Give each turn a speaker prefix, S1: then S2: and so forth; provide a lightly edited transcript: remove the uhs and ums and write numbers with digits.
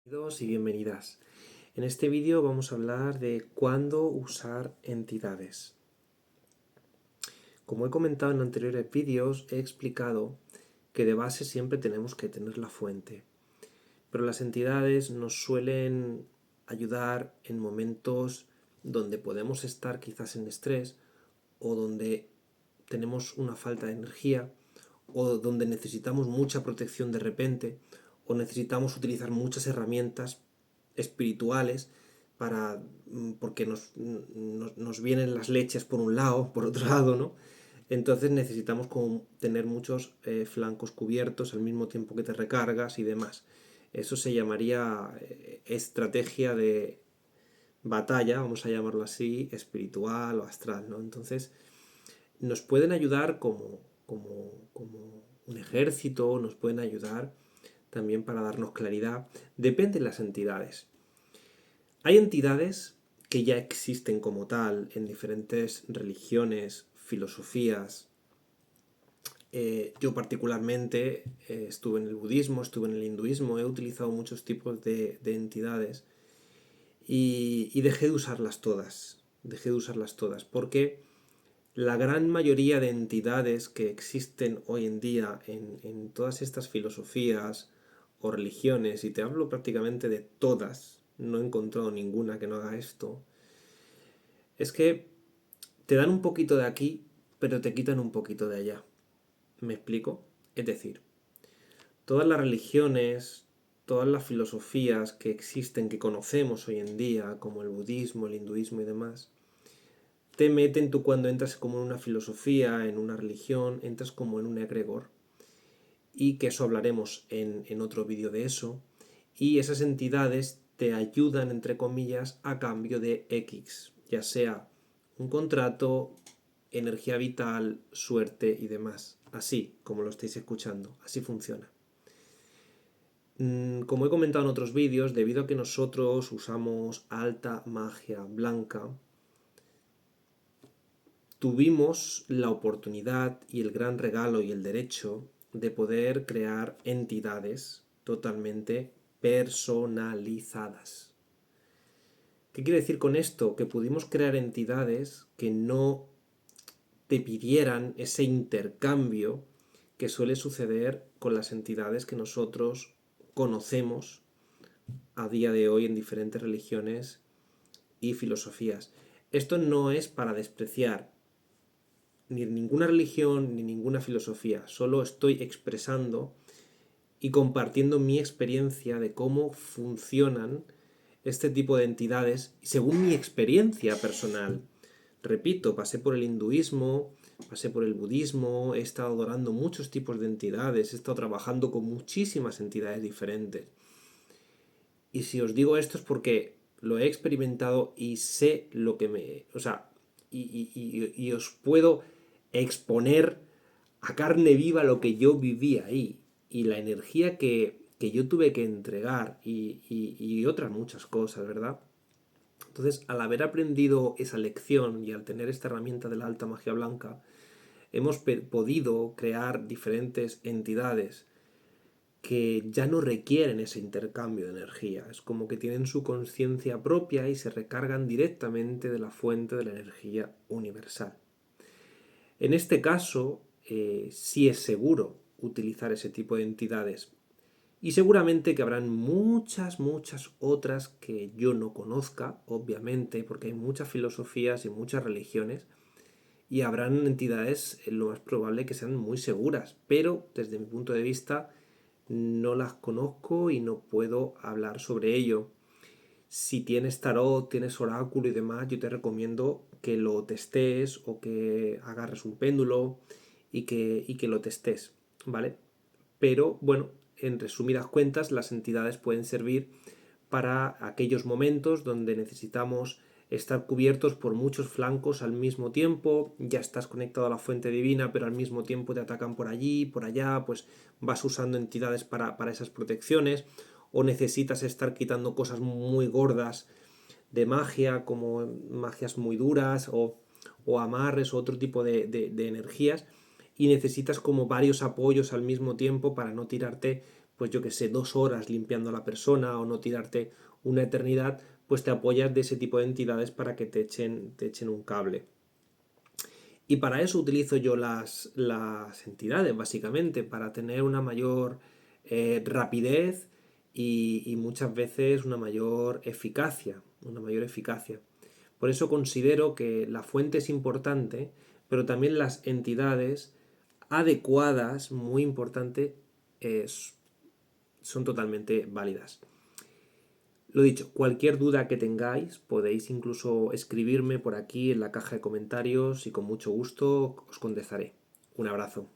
S1: Bienvenidos y bienvenidas. En este vídeo vamos a hablar de cuándo usar entidades. Como he comentado en anteriores vídeos, he explicado que de base siempre tenemos que tener la fuente, pero las entidades nos suelen ayudar en momentos donde podemos estar quizás en estrés o donde tenemos una falta de energía o donde necesitamos mucha protección de repente o necesitamos utilizar muchas herramientas espirituales para porque nos vienen las leches por un lado, por otro lado, ¿no? Entonces necesitamos como tener muchos flancos cubiertos al mismo tiempo que te recargas y demás. Eso se llamaría estrategia de batalla, vamos a llamarlo así, espiritual o astral, ¿no? Entonces nos pueden ayudar como un ejército, nos pueden ayudar también para darnos claridad. Depende de las entidades. Hay entidades que ya existen como tal en diferentes religiones, filosofías. Yo particularmente estuve en el budismo, estuve en el hinduismo, he utilizado muchos tipos de entidades y dejé de usarlas todas. Dejé de usarlas todas porque la gran mayoría de entidades que existen hoy en día en todas estas filosofías o religiones, y te hablo prácticamente de todas, no he encontrado ninguna que no haga esto, es que te dan un poquito de aquí, pero te quitan un poquito de allá. ¿Me explico? Es decir, todas las religiones, todas las filosofías que existen, que conocemos hoy en día, como el budismo, el hinduismo y demás, te meten tú cuando entras como en una filosofía, en una religión, entras como en un egregor. Y que eso hablaremos en otro vídeo de eso. Y esas entidades te ayudan, entre comillas, a cambio de X, ya sea un contrato, energía vital, suerte y demás. Así, como lo estáis escuchando, así funciona. Como he comentado en otros vídeos, debido a que nosotros usamos alta magia blanca, tuvimos la oportunidad y el gran regalo y el derecho de poder crear entidades totalmente personalizadas. ¿Qué quiere decir con esto? Que pudimos crear entidades que no te pidieran ese intercambio que suele suceder con las entidades que nosotros conocemos a día de hoy en diferentes religiones y filosofías. Esto no es para despreciar ni ninguna religión ni ninguna filosofía, solo estoy expresando y compartiendo mi experiencia de cómo funcionan este tipo de entidades según mi experiencia personal. Repito, pasé por el hinduismo, pasé por el budismo, he estado adorando muchos tipos de entidades, he estado trabajando con muchísimas entidades diferentes. Y si os digo esto es porque lo he experimentado y sé lo que me... O sea, y os puedo exponer a carne viva lo que yo viví ahí y la energía que yo tuve que entregar y otras muchas cosas, ¿verdad? Entonces, al haber aprendido esa lección y al tener esta herramienta de la alta magia blanca, hemos podido crear diferentes entidades que ya no requieren ese intercambio de energía. Es como que tienen su conciencia propia y se recargan directamente de la fuente de la energía universal. En este caso, sí es seguro utilizar ese tipo de entidades. Y seguramente que habrán muchas otras que yo no conozca, obviamente, porque hay muchas filosofías y muchas religiones, y habrán entidades, lo más probable que sean muy seguras, pero desde mi punto de vista no las conozco y no puedo hablar sobre ello. Si tienes tarot, tienes oráculo y demás, yo te recomiendo que lo testes o que agarres un péndulo y que lo testes, ¿vale? Pero bueno, en resumidas cuentas, las entidades pueden servir para aquellos momentos donde necesitamos estar cubiertos por muchos flancos al mismo tiempo, ya estás conectado a la fuente divina, pero al mismo tiempo te atacan por allí, por allá, pues vas usando entidades para esas protecciones, o necesitas estar quitando cosas muy gordas de magia, como magias muy duras, o amarres, o otro tipo de energías, y necesitas como varios apoyos al mismo tiempo para no tirarte pues yo que sé, 2 horas limpiando a la persona o no tirarte una eternidad, pues te apoyas de ese tipo de entidades para que te echen un cable. Y para eso utilizo yo las entidades, básicamente, para tener una mayor rapidez y muchas veces una mayor eficacia, una mayor eficacia. Por eso considero que la fuente es importante, pero también las entidades adecuadas, muy importante, son totalmente válidas. Lo dicho, cualquier duda que tengáis podéis incluso escribirme por aquí en la caja de comentarios y con mucho gusto os contestaré. Un abrazo.